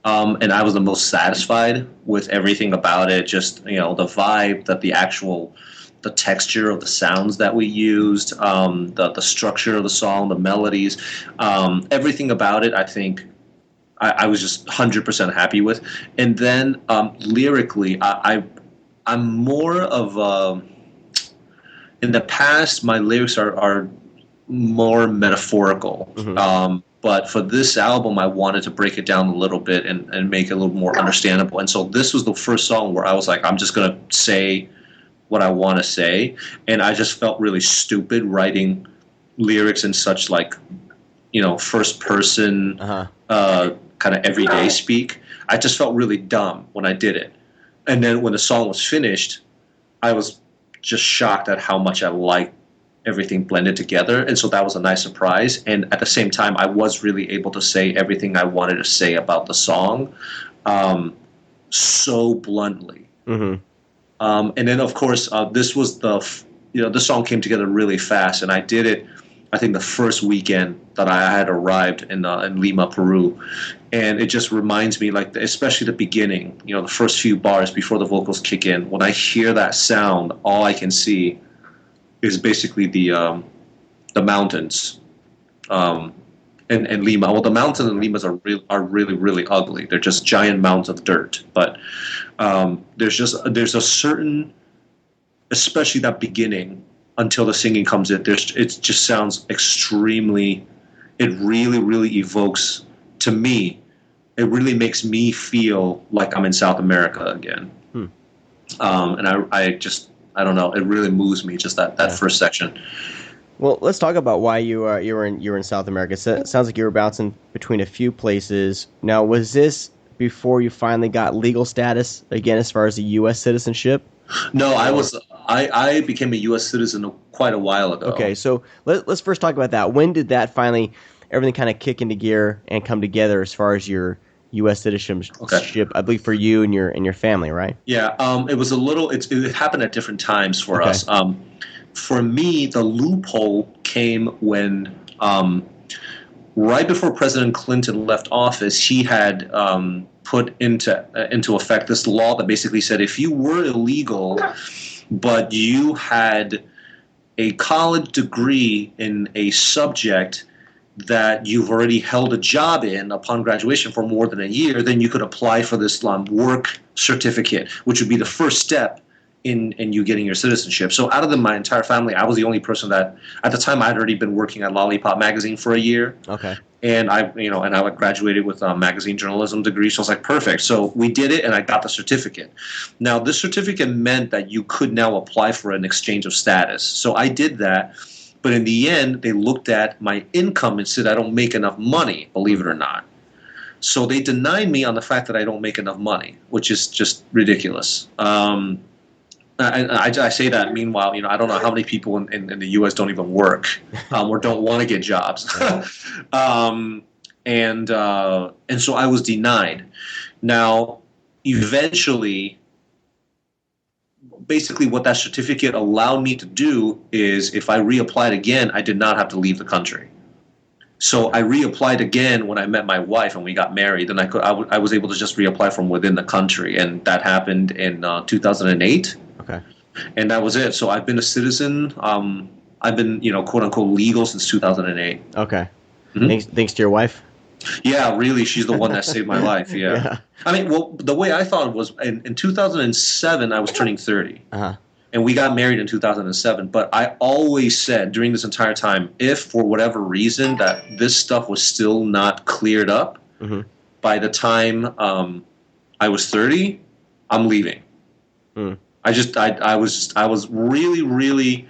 And I was the most satisfied with everything about it. Just, the vibe that the the texture of the sounds that we used, the structure of the song, the melodies, everything about it. I think I was just 100% happy with. And then lyrically, I'm more of a, in the past, my lyrics are more metaphorical. But for this album, I wanted to break it down a little bit and make it a little more understandable. And so this was the first song where I was like, I'm just going to say what I want to say. And I just felt really stupid writing lyrics in such like, first person kind of everyday speak. I just felt really dumb when I did it. And then when the song was finished, I was just shocked at how much I liked everything blended together. And so that was a nice surprise. And at the same time, I was really able to say everything I wanted to say about the song so bluntly. And then, of course, this was the song came together really fast. And I did it, I think, the first weekend that I had arrived in Lima, Peru. And it just reminds me, like, especially the beginning, the first few bars before the vocals kick in. When I hear that sound, all I can see is basically the mountains in Lima. Well, the mountains in Lima are really, really ugly. They're just giant mounds of dirt. But there's a certain, especially that beginning until the singing comes in, it just sounds extremely, it really, really evokes, to me, it really makes me feel like I'm in South America again. And I don't know. It really moves me, just that first section. Well, let's talk about why you were in South America. So it sounds like you were bouncing between a few places. Now, was this before you finally got legal status again, as far as the U.S. citizenship? No, I became a U.S. citizen quite a while ago. Okay, so let's first talk about that. When did that finally everything kind of kick into gear and come together as far as your U.S. citizenship? Okay. I believe for you and your family, right? Yeah, it was a little. It happened at different times for us. For me, the loophole came when right before President Clinton left office, he had put into effect this law that basically said if you were illegal, but you had a college degree in a subject that you've already held a job in upon graduation for more than a year, then you could apply for this work certificate, which would be the first step in you getting your citizenship. So out of my entire family, I was the only person that, at the time, I had already been working at Lollipop magazine for a year. Okay. And I graduated with a magazine journalism degree, so I was like, perfect. So we did it, and I got the certificate. Now, this certificate meant that you could now apply for an exchange of status. So I did that, but in the end, they looked at my income and said I don't make enough money, believe it or not. So they denied me on the fact that I don't make enough money, which is just ridiculous. I say that. Meanwhile, I don't know how many people in the U.S. don't even work or don't want to get jobs, and so I was denied. Now, eventually, basically, what that certificate allowed me to do is, if I reapplied again, I did not have to leave the country. So I reapplied again when I met my wife and we got married. Then I was able to just reapply from within the country, and that happened in 2008. Okay. And that was it. So I've been a citizen. I've been, quote unquote, legal since 2008. Okay. Mm-hmm. Thanks to your wife? Yeah, really. She's the one that saved my life. Yeah. I mean, well, the way I thought it was in 2007, I was turning 30. Uh-huh. And we got married in 2007. But I always said during this entire time, if for whatever reason that this stuff was still not cleared up, by the time I was 30, I'm leaving. I was really, really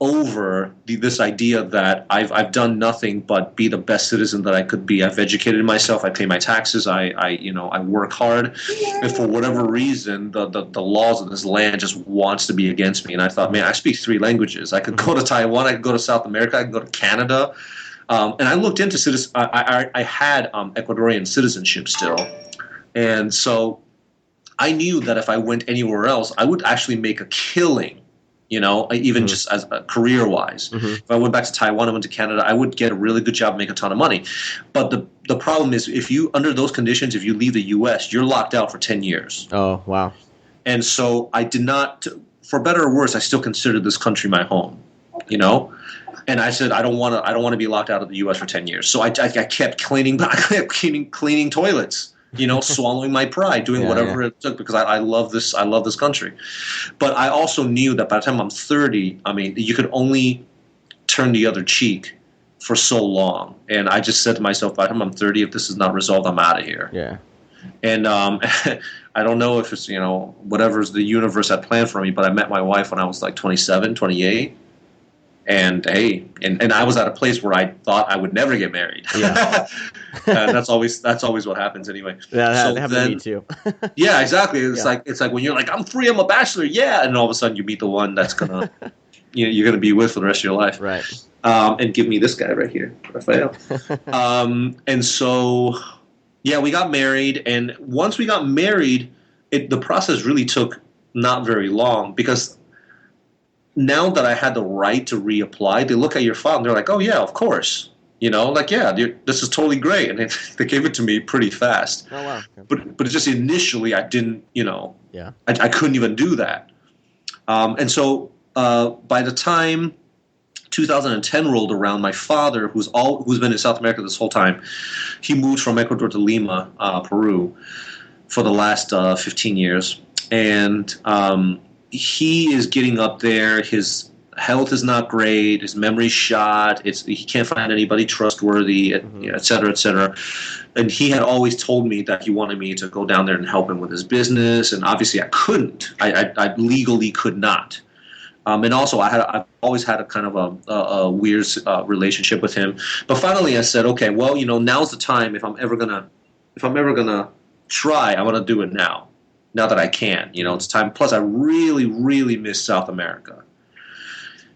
over this idea that I've done nothing but be the best citizen that I could be. I've educated myself. I pay my taxes. I work hard. And for whatever reason, the laws of this land just wants to be against me. And I thought, man, I speak 3 languages. I could go to Taiwan. I could go to South America. I could go to Canada. And I looked into citizen. I had Ecuadorian citizenship still, and so I knew that if I went anywhere else, I would actually make a killing, even just as career-wise. If I went back to Taiwan, I went to Canada, I would get a really good job and make a ton of money. But the problem is, under those conditions, if you leave the U.S., you're locked out for 10 years. Oh, wow. And so I did not, for better or worse, I still consider this country my home, you know. And I said, I don't want to be locked out of the U.S. for 10 years. So I kept cleaning toilets, you know, swallowing my pride, doing whatever it took, because I love this country. But I also knew that by the time I'm 30, I mean, you could only turn the other cheek for so long. And I just said to myself, by the time I'm 30, if this is not resolved, I'm out of here. Yeah. And I don't know if it's, you know, whatever's the universe had planned for me, but I met my wife when I was like 27, 28. And hey, and I was at a place where I thought I would never get married. Yeah. That's always what happens anyway. Yeah, that happened to me too. Yeah, exactly. It's like when you're like, I'm free, I'm a bachelor, yeah, and all of a sudden you meet the one that's gonna you're gonna be with for the rest of your life. Right. And give me this guy right here, Rafael. And so we got married, and once we got married, the process really took not very long, because now that I had the right to reapply, they look at your file and they're like, oh, yeah, of course. You know, like, yeah, this is totally great. And they gave it to me pretty fast. Oh, wow. Okay. But just initially I didn't, you know, I couldn't even do that. And so by the time 2010 rolled around, my father, who's been in South America this whole time, he moved from Ecuador to Lima, Peru, for the last 15 years. And he is getting up there. His health is not great. His memory's shot. He can't find anybody trustworthy, et cetera, et cetera. And he had always told me that he wanted me to go down there and help him with his business. And obviously I couldn't. I legally could not. And also I've always had a kind of a weird relationship with him. But finally I said, okay, well, you know, now's the time. If I'm ever gonna try, I want to do it now. Now that I can, you know, it's time. Plus, I really, really miss South America.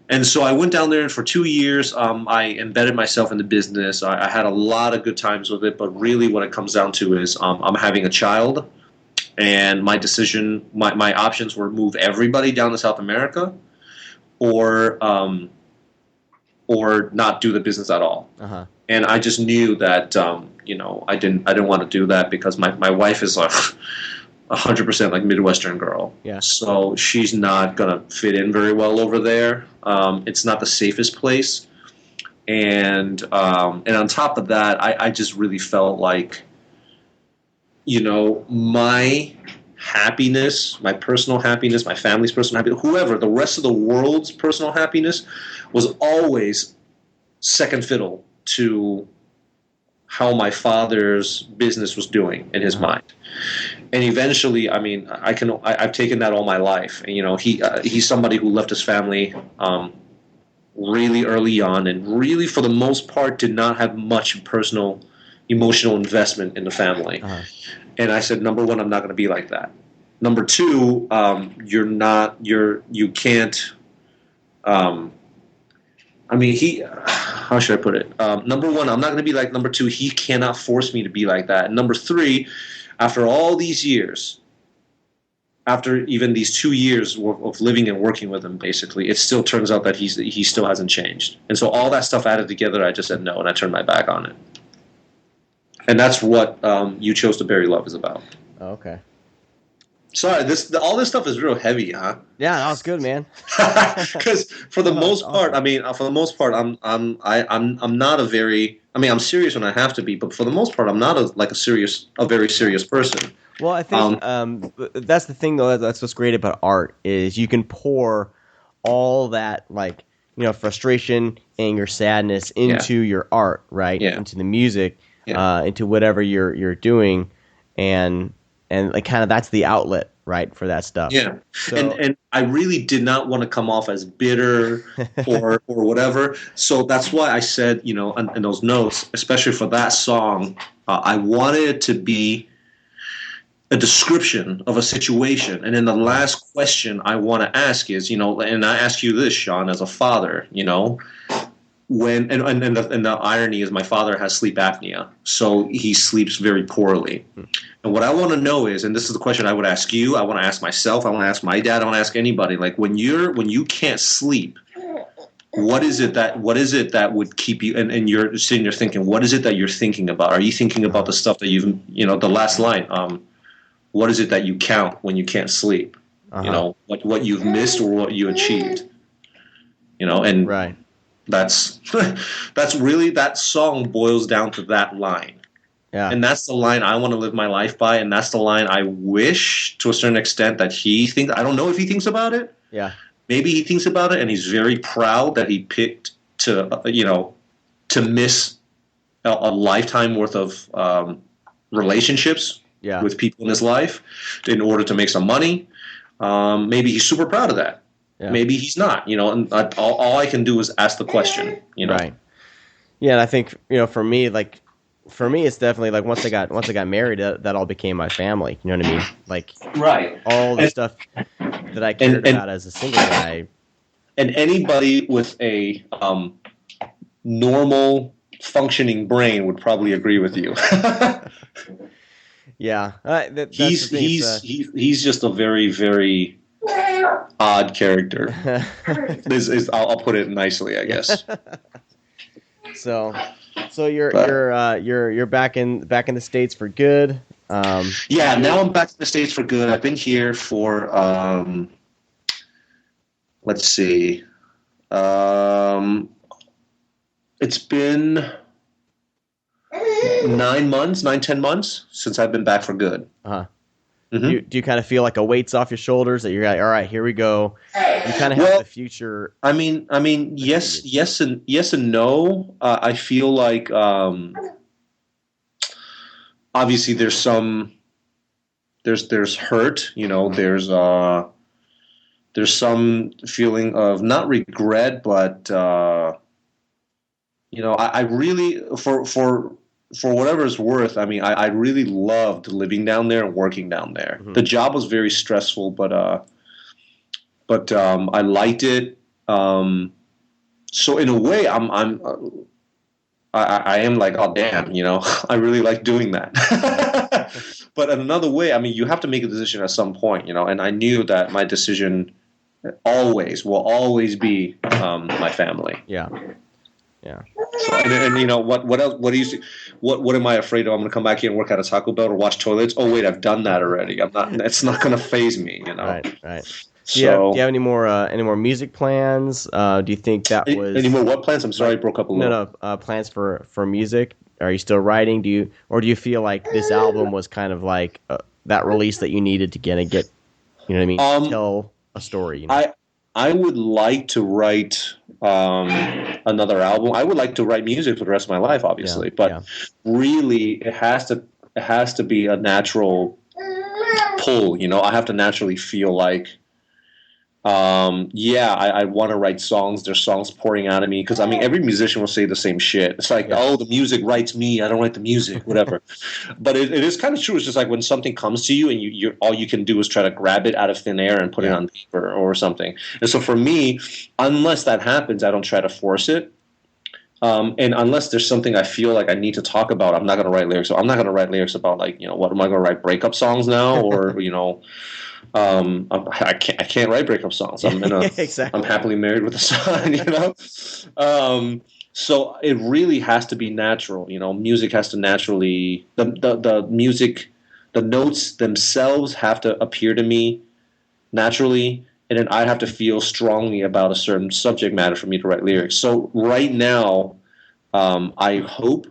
And so I went down there, and for 2 years, I embedded myself in the business. I had a lot of good times with it, but really what it comes down to is I'm having a child, and my decision, my options were move everybody down to South America, or not do the business at all. Uh-huh. And I just knew that, you know, I didn't want to do that, because my wife is like 100% like Midwestern girl. Yeah. So she's not gonna fit in very well over there. It's not the safest place, and on top of that, I just really felt like, you know, my happiness, my personal happiness, my family's personal happiness, whoever, the rest of the world's personal happiness was always second fiddle to how my father's business was doing in his mind. And eventually, I mean, I've taken that all my life. And, you know, he's somebody who left his family really early on, and really, for the most part, did not have much personal, emotional investment in the family. Uh-huh. And I said, number one, I'm not going to be like that. Number two, you can't. I mean, how should I put it? Number one, I'm not going to be like. Number two, he cannot force me to be like that. And number three, after all these years, after even these 2 years of living and working with him, basically, it still turns out that he still hasn't changed. And so all that stuff added together, I just said no, and I turned my back on it. And that's what You Chose to Bury Love is about. Oh, okay. Sorry, all this stuff is real heavy, huh? Yeah, that was good, man. Because for the most part, I mean, I'm not a very. I mean, I'm serious when I have to be, but for the most part, I'm not a very serious person. Well, I think that's the thing, though. That's what's great about art, is you can pour all that, like, you know, frustration, anger, sadness into your art, right? Yeah. Into the music, into whatever you're doing, and like kind of that's the outlet, right, for that stuff. Yeah. So, and I really did not want to come off as bitter or whatever. So that's why I said, you know, in those notes, especially for that song, I wanted it to be a description of a situation. And then the last question I want to ask is, you know, and I ask you this, Sean, as a father, you know, when and the irony is my father has sleep apnea, so he sleeps very poorly. And what I want to know is, and this is the question I would ask you, I want to ask myself, I want to ask my dad, I want to ask anybody, like when you can't sleep, what is it that would keep you, and you're sitting there thinking, what is it that you're thinking about? Are you thinking about the stuff that the last line, what is it that you count when you can't sleep? you know, what you've missed or what you achieved, you know, and Right. that's that's really, that song boils down to that line. Yeah. And that's the line I want to live my life by, and that's the line I wish, to a certain extent, that he thinks. I don't know if he thinks about it. Yeah. Maybe he thinks about it, and he's very proud that he picked to, to miss a lifetime worth of relationships with people in his life in order to make some money. Maybe he's super proud of that. Yeah. Maybe he's not. You know, and all I can do is ask the question. You know, right? Yeah, and I think, you know, for me, it's definitely like once I got married, that all became my family. You know what I mean? Like, right. All the stuff that I cared about as a single guy. And anybody with a normal functioning brain would probably agree with you. Yeah, he's just a very, very odd character. I'll put it nicely, I guess. So you're back in the States for good. Yeah, now I'm back in the States for good. I've been here for let's see, it's been 10 months since I've been back for good. Uh-huh. Mm-hmm. Do you kind of feel like a weight's off your shoulders that you're like, all right, here we go? You kind of have the future. I mean, yes and no. I feel like obviously there's hurt. You know, there's some feeling of not regret, but you know, I really for whatever it's worth, I mean, I really loved living down there and working down there. Mm-hmm. The job was very stressful, but I liked it. So in a way, I am like, oh damn, you know, I really like doing that. But in another way, I mean, you have to make a decision at some point, you know, and I knew that my decision will always be my family. Yeah. Yeah. So, and you know what else? What do you see? What am I afraid of? I'm going to come back here and work at a Taco Bell or wash toilets? Oh wait, I've done that already. I'm not. It's not going to faze me. You know. Right. Do you have any more music plans? Do you think that was any more what plans? I'm sorry, I broke up a little. No, plans for music. Are you still writing? Do you feel like this album was kind of like that release that you needed to get, you know what I mean? Tell a story. You know? I would like to write another album. I would like to write music for the rest of my life, obviously. But really, it has to be a natural pull. You know, I have to naturally feel like, I want to write songs. There's songs pouring out of me because I mean, every musician will say the same shit. It's like, oh, the music writes me. I don't write the music, whatever. But it is kind of true. It's just like when something comes to you and you all you can do is try to grab it out of thin air and put it on paper or something. And so for me, unless that happens, I don't try to force it. And unless there's something I feel like I need to talk about, I'm not going to write lyrics. So I'm not going to write lyrics about like, you know, what am I going to write breakup songs now or, you know, I can't write breakup songs. I'm happily married with a son, you know. So it really has to be natural, you know. Music has to naturally the music, the notes themselves have to appear to me naturally, and then I have to feel strongly about a certain subject matter for me to write lyrics. So right now, I hope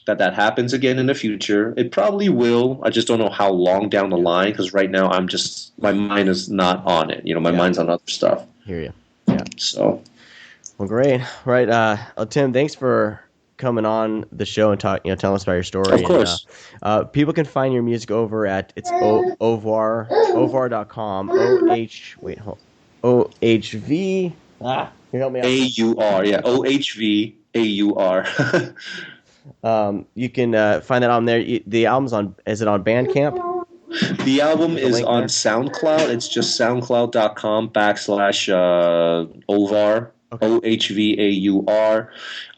that happens again in the future. It probably will. I just don't know how long down the line because right now my mind is not on it. You know, my mind's on other stuff. Hear you. Yeah. So. Well, great. Right. Tim, thanks for coming on the show and telling us about your story. Of course. And, people can find your music over at Ohvaur, Ohvaur.com. OHV. Can you help me out? AUR. Yeah. OHVAUR. You can find that on there. The album's is it on Bandcamp? The album is on SoundCloud. It's just soundcloud.com /Ohvaur, OHVAUR.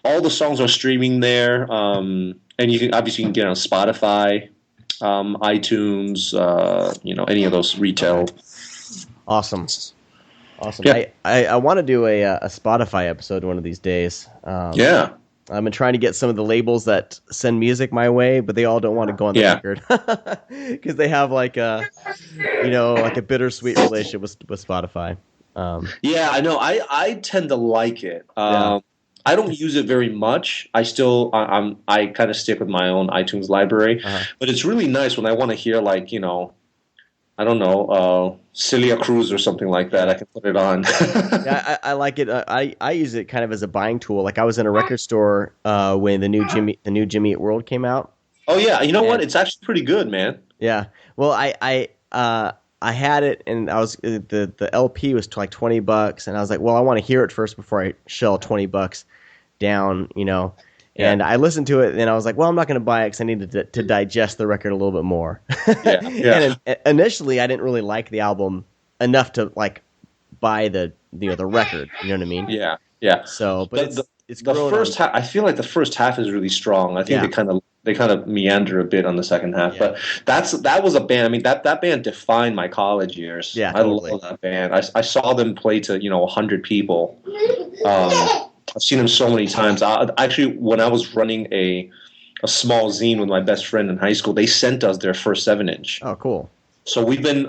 All the songs are streaming there. And you can get on Spotify, iTunes, you know, any of those retail. Awesome. Yeah. I want to do a Spotify episode one of these days. Yeah. I've been trying to get some of the labels that send music my way, but they all don't want to go on the record because they have like like a bittersweet relationship with Spotify. Yeah, I know. I tend to like it. Yeah. I don't use it very much. I kind of stick with my own iTunes library, Uh-huh. but it's really nice when I want to hear like I don't know, Celia Cruz or something like that. I can put it on. Yeah, I like it. I use it kind of as a buying tool. Like I was in a record store when the new Jimmy Eat World came out. Oh yeah, you know what? And It's actually pretty good, man. yeah, well, I had it, and I was the LP was like $20, and I was like, well, I want to hear it first before I shell $20 down, And I listened to it, and I was like, well, I'm not going to buy it because I need to digest the record a little bit more. Yeah. And initially, I didn't really like the album enough to like buy the record. You know what I mean? Yeah, yeah. So, but it's the grown first half. I feel like the first half is really strong. I think they kind of meander a bit on the second half. Yeah. But that was a band. I mean, that band defined my college years. Yeah, I totally. love that band. I saw them play to 100 people. I've seen them so many times. Actually, when I was running a small zine with my best friend in high school, they sent us their first 7-inch. Oh, cool. So we've been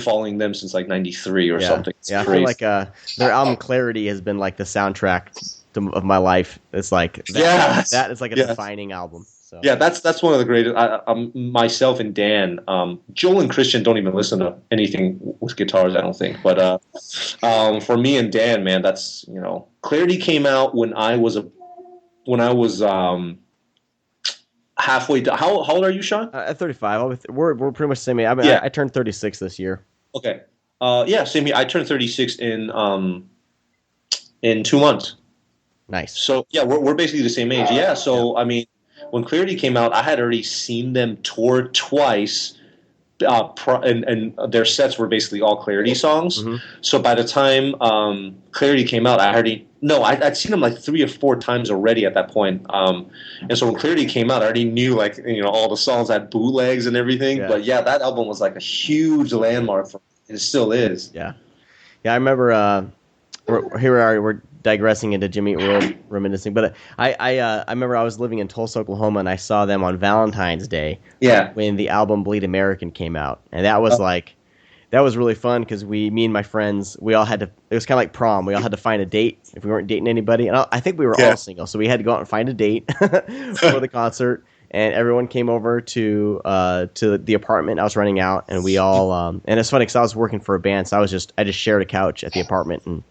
following them since like '93 or something. It's yeah, crazy. I feel like their album Clarity has been like the soundtrack of my life. It's like that is like a defining album. So. Yeah, that's one of the greatest. Myself and Dan, Joel and Christian don't even listen to anything with guitars, I don't think. But for me and Dan, man, that's Clarity came out when I was halfway. How old are you, Sean? At 35, we're pretty much the same age. I mean, I turned 36 this year. Okay. Yeah, same here. I turned 36 in 2 months. Nice. So yeah, we're basically the same age. Yeah. So I mean, when Clarity came out, I had already seen them tour twice, and their sets were basically all Clarity songs. Mm-hmm. So by the time Clarity came out, I'd seen them like 3 or 4 times already at that point. And so when Clarity came out, I already knew all the songs had bootlegs and everything. Yeah. But yeah, that album was like a huge landmark for me, and it still is. Yeah. Yeah, I remember. We're digressing into Jimmy Eat World reminiscing, but I remember I was living in Tulsa, Oklahoma, and I saw them on Valentine's Day. Yeah. When the album Bleed American came out, and that was that was really fun because me and my friends, we all had to. It was kind of like prom. We all had to find a date if we weren't dating anybody, and I think we were all single, so we had to go out and find a date for the concert. And everyone came over to the apartment I was renting out, and we all and it's funny because I was working for a band, so I just shared a couch at the apartment, and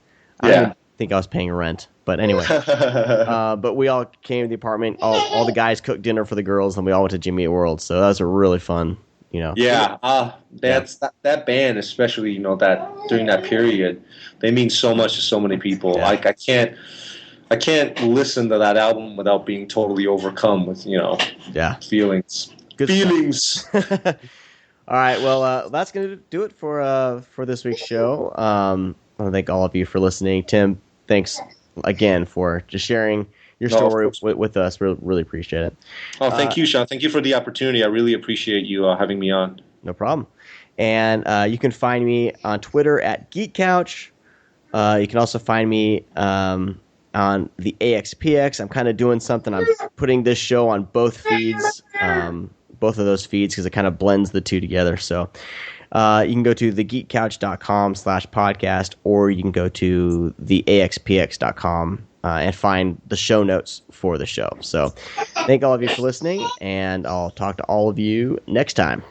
I didn't think I was paying rent, but anyway. But we all came to the apartment. All the guys cooked dinner for the girls, and we all went to Jimmy Eat World. So that was a really fun, Yeah, that band, especially that during that period, they mean so much to so many people. Yeah. Like I can't listen to that album without being totally overcome with feelings. Good feelings. All right, well, that's gonna do it for this week's show. I want to thank all of you for listening. Tim, thanks again for just sharing your story with us. Really appreciate it. Oh, thank you, Sean. Thank you for the opportunity. I really appreciate you having me on. No problem. And you can find me on Twitter at GeekCouch. You can also find me on the AxPx. I'm kind of doing something. I'm putting this show on both feeds, both of those feeds, because it kind of blends the two together. So you can go to thegeekcouch.com/podcast, or you can go to theaxpx.com and find the show notes for the show. So thank all of you for listening, and I'll talk to all of you next time.